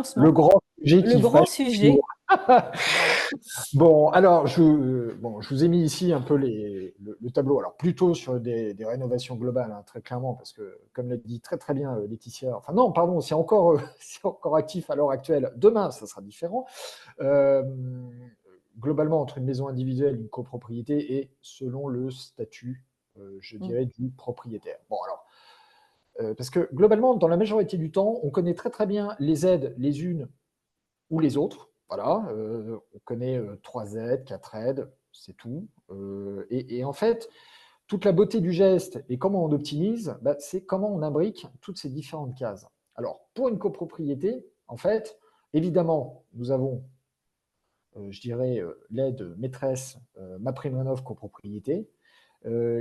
financement. Le grand sujet Le qui grand fait sujet. Voilà. Bon, alors, je vous ai mis ici un peu le tableau. Alors, plutôt sur des rénovations globales, hein, très clairement, parce que, comme l'a dit très très bien Laetitia, enfin non, pardon, c'est encore, c'est encore actif à l'heure actuelle. Demain, ça sera différent. Euh, Globalement, entre une maison individuelle et une copropriété, et selon le statut, je Mm. dirais, du propriétaire. Bon, alors, parce que globalement, dans la majorité du temps, on connaît très très bien les aides, les unes ou les autres. Voilà, on connaît 3 aides, 4 aides, c'est tout. Et en fait, toute la beauté du geste et comment on optimise, bah, c'est comment on imbrique toutes ces différentes cases. Alors, pour une copropriété, en fait, évidemment, nous avons, je dirais, l'aide maîtresse MaPrimeRénov' copropriété,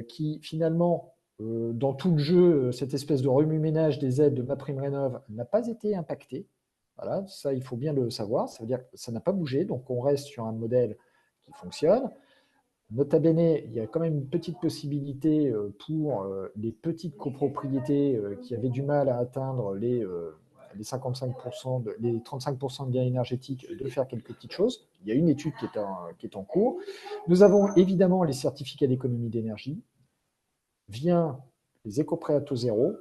qui finalement, dans tout le jeu, cette espèce de remue-ménage des aides de MaPrimeRénov' n'a pas été impactée. Voilà, ça, il faut bien le savoir. Ça veut dire que ça n'a pas bougé, donc on reste sur un modèle qui fonctionne. Nota bene, il y a quand même une petite possibilité pour les petites copropriétés qui avaient du mal à atteindre les 55%, les 35% de gain énergétique, de faire quelques petites choses. Il y a une étude qui est en cours. Nous avons évidemment les certificats d'économie d'énergie, vient les éco-prêts à taux zéro,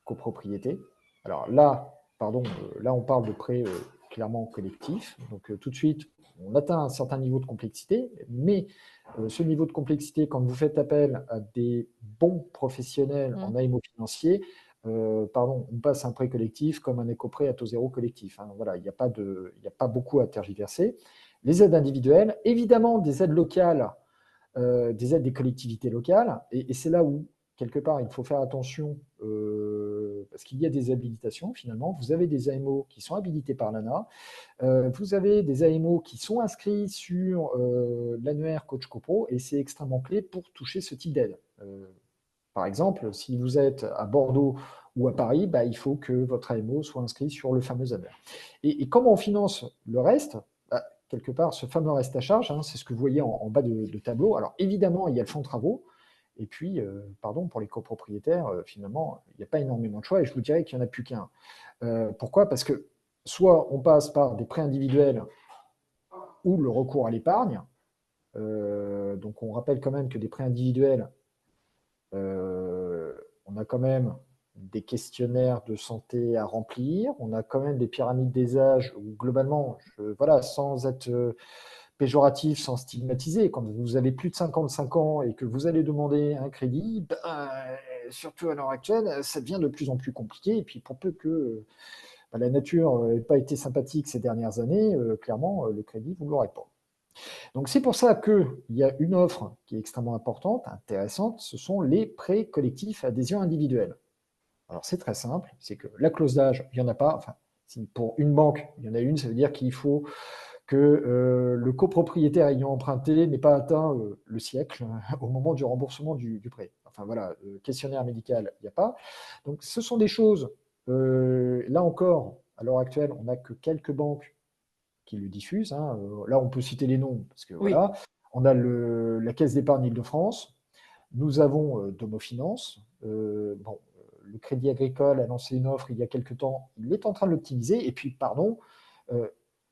copropriété. Alors là, pardon, là on parle de prêts clairement collectifs. Donc tout de suite, on atteint un certain niveau de complexité, mais ce niveau de complexité, quand vous faites appel à des bons professionnels en Mm. AMO financier, pardon, on passe un prêt collectif comme un éco-prêt à taux zéro collectif. Hein. Voilà, il n'y a pas beaucoup à tergiverser. Les aides individuelles, évidemment des aides locales, des aides des collectivités locales, et c'est là où quelque part, il faut faire attention parce qu'il y a des habilitations finalement. Vous avez des AMO qui sont habilités par l'ANA. Vous avez des AMO qui sont inscrits sur l'annuaire Coach CoPro et c'est extrêmement clé pour toucher ce type d'aide. Par exemple, si vous êtes à Bordeaux ou à Paris, bah, il faut que votre AMO soit inscrit sur le fameux annuaire. Et comment on finance le reste? Bah, quelque part, ce fameux reste à charge, hein, c'est ce que vous voyez en bas de tableau. Alors évidemment, il y a le fonds de travaux. Et puis, pardon, pour les copropriétaires, finalement, il n'y a pas énormément de choix et je vous dirais qu'il n'y en a plus qu'un. Pourquoi? Parce que soit on passe par des prêts individuels ou le recours à l'épargne. Donc on rappelle quand même que des prêts individuels, on a quand même des questionnaires de santé à remplir, on a quand même des pyramides des âges où globalement, voilà, sans être péjoratif, sans stigmatiser, quand vous avez plus de 55 ans et que vous allez demander un crédit, ben, surtout à l'heure actuelle, ça devient de plus en plus compliqué. Et puis pour peu que la nature n'ait pas été sympathique ces dernières années, clairement, le crédit, vous ne l'aurez pas. Donc c'est pour ça qu'il y a une offre qui est extrêmement importante, intéressante, ce sont les prêts collectifs à adhésion individuelle. Alors c'est très simple, c'est que la clause d'âge, il n'y en a pas. Enfin, si pour une banque, il y en a une, ça veut dire qu'il faut que le copropriétaire ayant emprunté n'ait pas atteint le siècle au moment du remboursement du prêt. Enfin voilà, questionnaire médical, il n'y a pas. Donc ce sont des choses, là encore, à l'heure actuelle, on n'a que quelques banques qui le diffusent. Hein. Là, on peut citer les noms, parce que Oui. voilà, on a la Caisse d'épargne Île-de-France, nous avons Domo Finance. Bon, le Crédit Agricole a lancé une offre il y a quelques temps, il est en train de l'optimiser. Et puis, pardon, euh,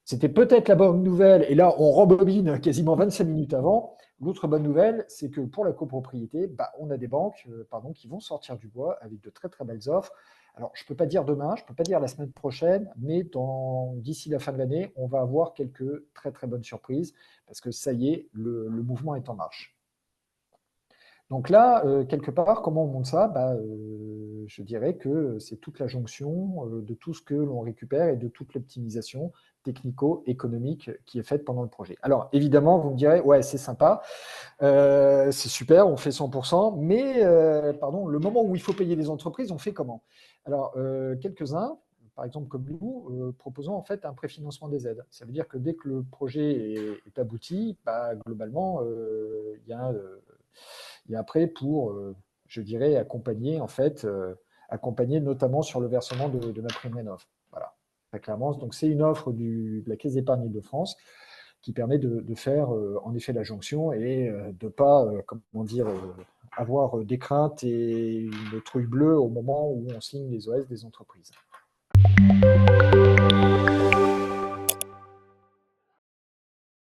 c'était peut-être la bonne nouvelle, et là, on rembobine quasiment 25 minutes avant. L'autre bonne nouvelle, c'est que pour la copropriété, bah, on a des banques pardon, qui vont sortir du bois avec de très très belles offres. Alors, je ne peux pas dire demain, je ne peux pas dire la semaine prochaine, mais d'ici la fin de l'année, on va avoir quelques très très bonnes surprises, parce que ça y est, le mouvement est en marche. Donc là, quelque part, comment on monte ça? Bah, je dirais que c'est toute la jonction de tout ce que l'on récupère et de toute l'optimisation technico-économique qui est faite pendant le projet. Alors évidemment, vous me direz, ouais, c'est sympa, c'est super, on fait 100%, mais pardon, le moment où il faut payer les entreprises, on fait comment? Alors, quelques-uns, par exemple comme nous, proposons en fait un préfinancement des aides. Ça veut dire que dès que le projet est abouti, bah, globalement, il y a un prêt pour, je dirais, accompagner en fait, accompagner notamment sur le versement de MaPrimeRénov'. Voilà, très clairement. Donc c'est une offre de la Caisse d'épargne Île-de-France qui permet de faire en effet la jonction et de ne pas, comment dire, avoir des craintes et une trouille bleue au moment où on signe les OS des entreprises.